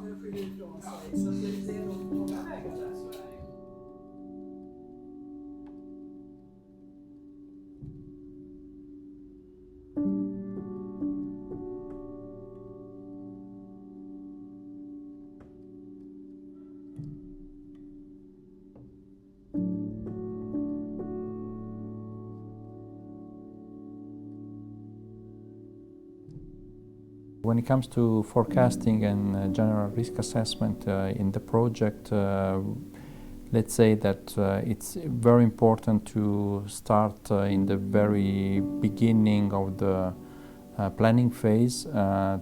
partner skyller ifrån sig. Så det är nog många vägar där, så är det. When it comes to forecasting and general risk assessment in the project, let's say that it's very important to start in the very beginning of the planning phase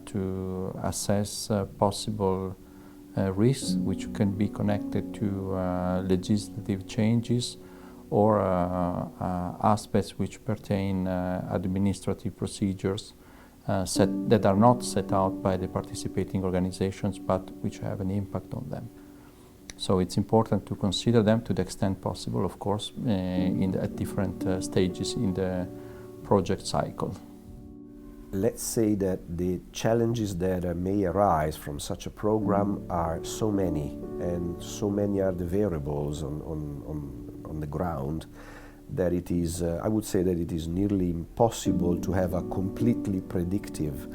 to assess possible risks which can be connected to legislative changes or aspects which pertain administrative procedures that are not set out by the participating organizations but which have an impact on them. So it's important to consider them to the extent possible, of course, at different stages in the project cycle. Let's say that the challenges that may arise from such a program are so many, and so many are the variables on the ground, that it is, I would say that it is nearly impossible to have a completely predictive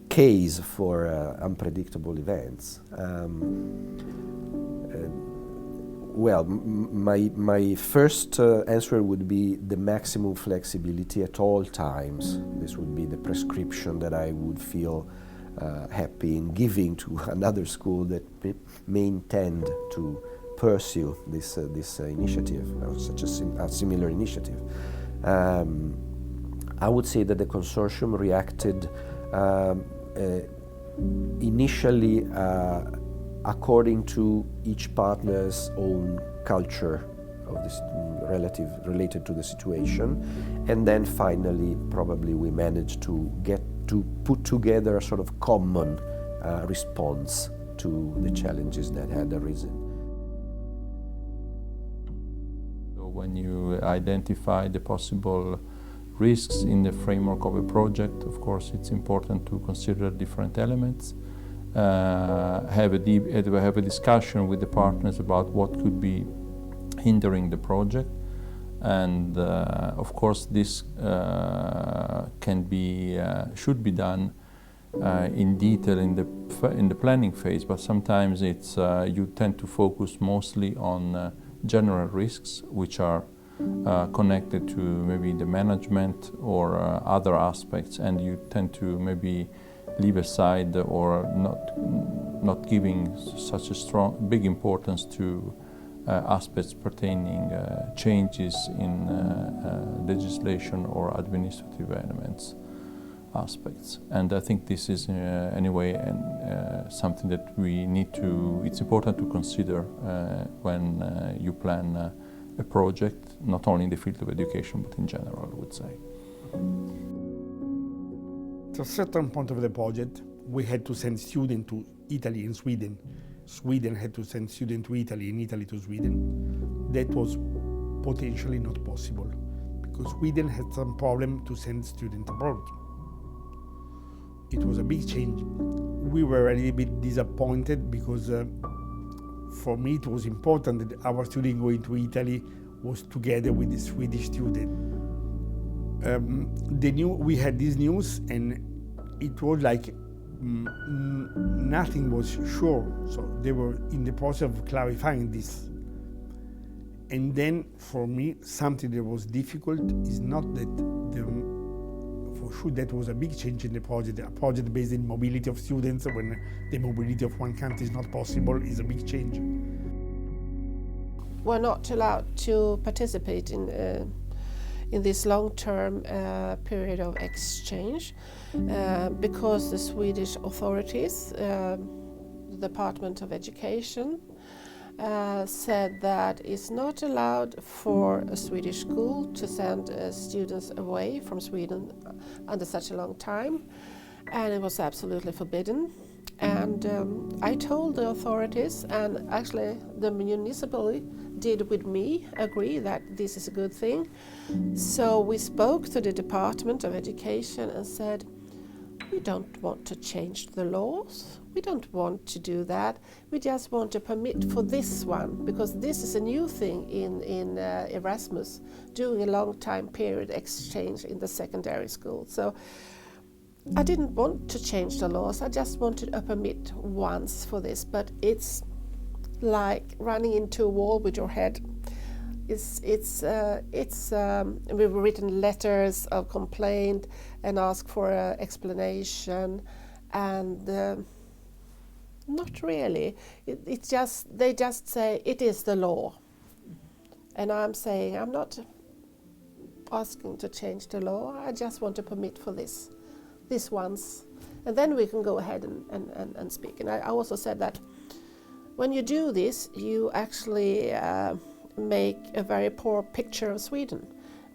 case for unpredictable events. Well, my first answer would be the maximum flexibility at all times. This would be the prescription that I would feel happy in giving to another school that may intend to pursue this initiative, or such a similar initiative. I would say that the consortium reacted initially according to each partner's own culture of this related to the situation, and then finally probably we managed to put together a sort of common response to the challenges that had arisen. When you identify the possible risks in the framework of a project, of course it's important to consider different elements, have a discussion with the partners about what could be hindering the project, and of course this should be done in detail in the planning phase, but sometimes it's you tend to focus mostly on general risks which are connected to maybe the management or other aspects, and you tend to maybe leave aside or not giving such a big importance to aspects pertaining changes in legislation or administrative elements aspects. And I think this is anyway something that we need to, it's important to consider when you plan a project, not only in the field of education but in general, I would say. At a certain point of the project, we had to send students to Italy and Sweden. Sweden had to send students to Italy and Italy to Sweden. That was potentially not possible because Sweden had some problem to send students abroad. It was a big change. We were a little bit disappointed because for me it was important that our student going to Italy was together with the Swedish student. We had this news and it was like nothing was sure, so they were in the process of clarifying this. And then for me something that was difficult is not that for sure that was a big change in the project. A project based in mobility of students when the mobility of one country is not possible is a big change. We're not allowed to participate in this long-term period of exchange because the Swedish authorities, the Department of Education, said that it's not allowed for a Swedish school to send students away from Sweden under such a long time, and it was absolutely forbidden. And I told the authorities, and actually the municipality did with me agree that this is a good thing. So we spoke to the Department of Education and said, we don't want to change the laws. We don't want to do that. We just want to permit for this one, because this is a new thing in Erasmus, doing a long time period exchange in the secondary school. So I didn't want to change the laws. I just wanted a permit once for this, but it's like running into a wall with your head. We've written letters of complaint and asked for an explanation, and not really. They just say it is the law, and I'm saying I'm not asking to change the law. I just want to permit for this once, and then we can go ahead and speak. And I also said that when you do this, you actually make a very poor picture of Sweden,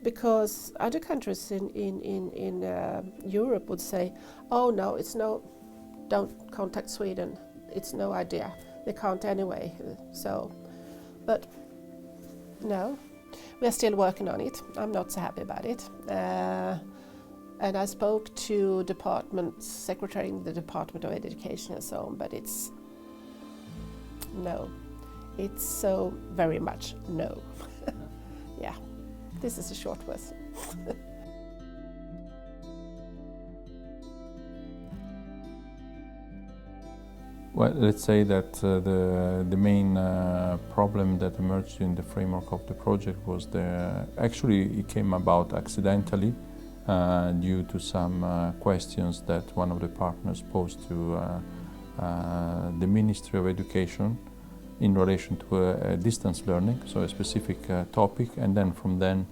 because other countries in Europe would say, oh no, don't contact Sweden, it's no idea, they can't anyway. So, but no, we are still working on it. I'm not so happy about it. And I spoke to secretary in the Department of Education and so on, but it's no. It's so very much no. Yeah, this is a short version. Well, let's say that the main problem that emerged in the framework of the project was actually it came about accidentally due to some questions that one of the partners posed to the Ministry of Education in relation to distance learning, so a specific topic, and then from then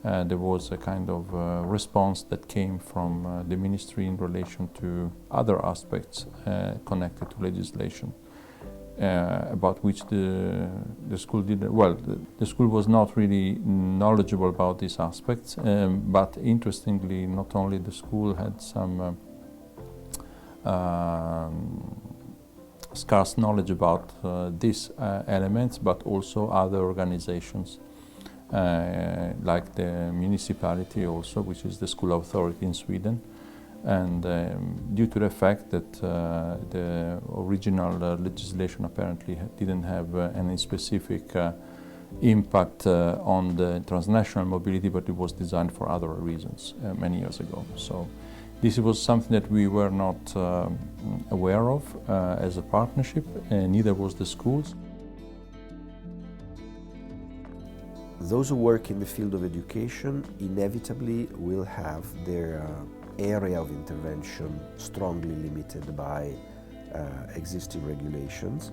there was a kind of response that came from the ministry in relation to other aspects connected to legislation, about which the school didn't. Well, the school was not really knowledgeable about these aspects, but interestingly, not only the school had some scarce knowledge about these elements, but also other organizations like the municipality also, which is the school authority in Sweden. And due to the fact that the original legislation apparently didn't have any specific impact on the transnational mobility, but it was designed for other reasons many years ago. So this was something that we were not aware of as a partnership, and neither was the schools. Those who work in the field of education inevitably will have their area of intervention strongly limited by existing regulations,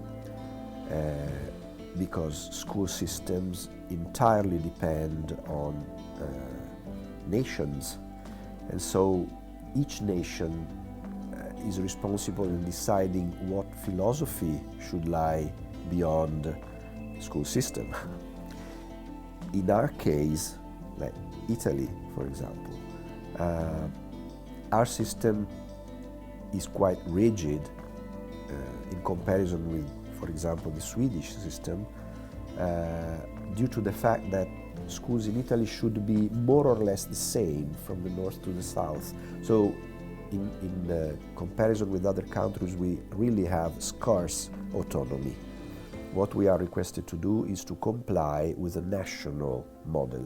because school systems entirely depend on nations, and so each nation is responsible in deciding what philosophy should lie beyond the school system. In our case, like Italy, for example, our system is quite rigid in comparison with, for example, the Swedish system, due to the fact that schools in Italy should be more or less the same from the north to the south. So in comparison with other countries, we really have scarce autonomy. What we are requested to do is to comply with a national model.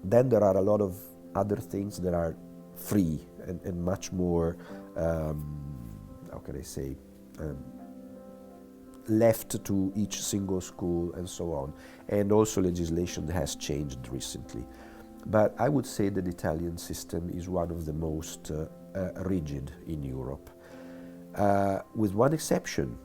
Then there are a lot of other things that are free and much more, how can I say, left to each single school and so on. And also legislation has changed recently. But I would say that the Italian system is one of the most rigid in Europe, with one exception.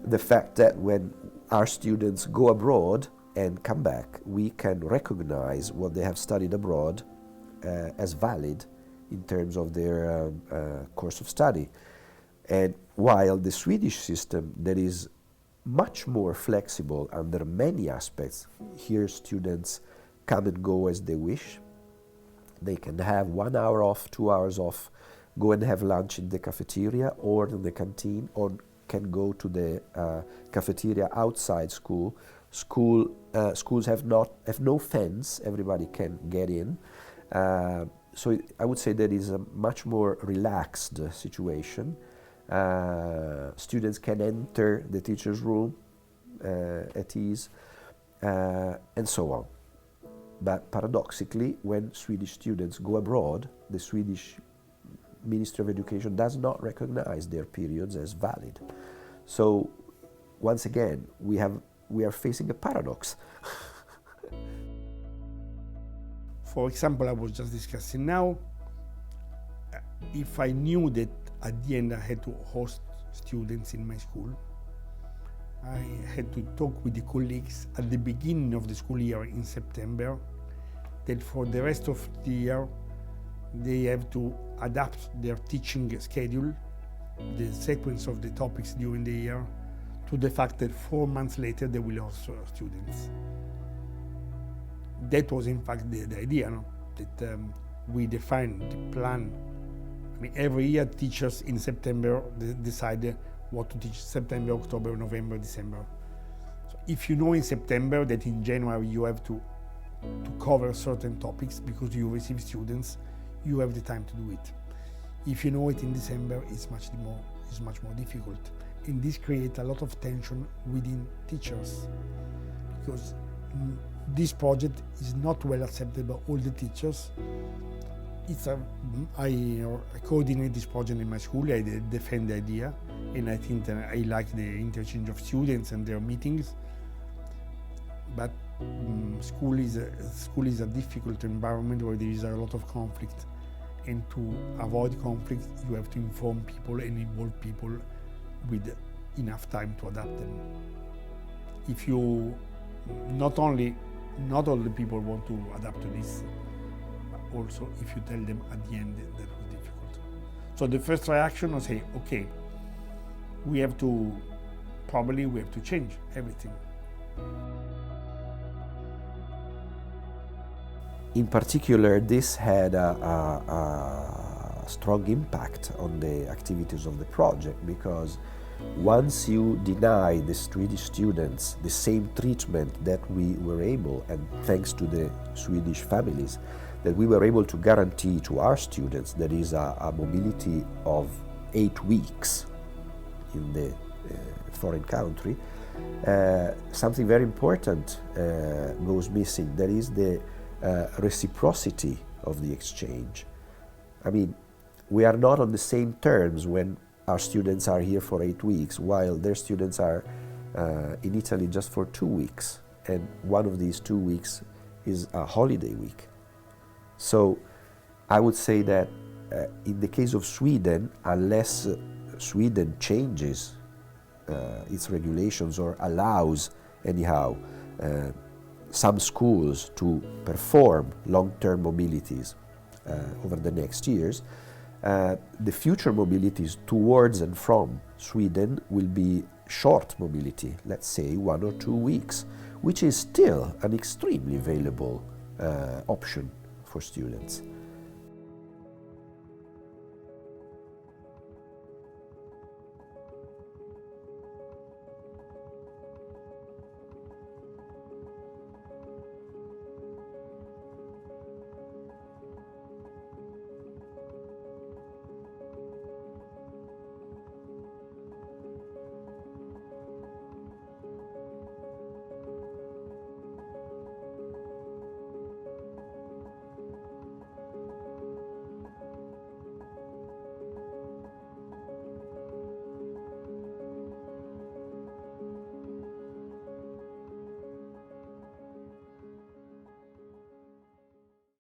The fact that when our students go abroad and come back, we can recognize what they have studied abroad as valid in terms of their course of study. And while the Swedish system, that is much more flexible under many aspects, here students come and go as they wish. They can have 1 hour off, 2 hours off, go and have lunch in the cafeteria or in the canteen, or can go to the cafeteria outside school. Schools have no fence, everybody can get in. so I would say that is a much more relaxed situation. Students can enter the teacher's room at ease, and so on. But paradoxically, when Swedish students go abroad, the Swedish Ministry of Education does not recognize their periods as valid. So once again, we are facing a paradox. For example, I was just discussing now, if I knew that at the end I had to host students in my school, I had to talk with the colleagues at the beginning of the school year in September, that for the rest of the year they have to adapt their teaching schedule, the sequence of the topics during the year, to the fact that 4 months later they will host students. That was in fact the idea, no? That we defined the plan. I mean, every year teachers in September decide what to teach: September, October, November, December. So if you know in September that in January you have to cover certain topics because you receive students, you have the time to do it. If you know it in December, it's much more difficult. And this creates a lot of tension within teachers, because this project is not well accepted by all the teachers. I coordinate this project in my school. I defend the idea, and I think that I like the interchange of students and their meetings. But school is a difficult environment where there is a lot of conflict, and to avoid conflict, you have to inform people and involve people with enough time to adapt them. If you not all the people want to adapt to this, but also if you tell them at the end that was difficult. So the first reaction was say, okay, we have to change everything. In particular, this had a strong impact on the activities of the project, because once you deny the Swedish students the same treatment that we were able, and thanks to the Swedish families, that we were able to guarantee to our students, that is a mobility of 8 weeks in the foreign country, something very important goes missing. That is the reciprocity of the exchange. I mean, we are not on the same terms when our students are here for 8 weeks, while their students are in Italy just for 2 weeks, and one of these 2 weeks is a holiday week. So I would say that in the case of Sweden, unless Sweden changes its regulations or allows anyhow some schools to perform long-term mobilities over the next years, the future mobilities towards and from Sweden will be short mobility, let's say 1 or 2 weeks, which is still an extremely valuable option for students.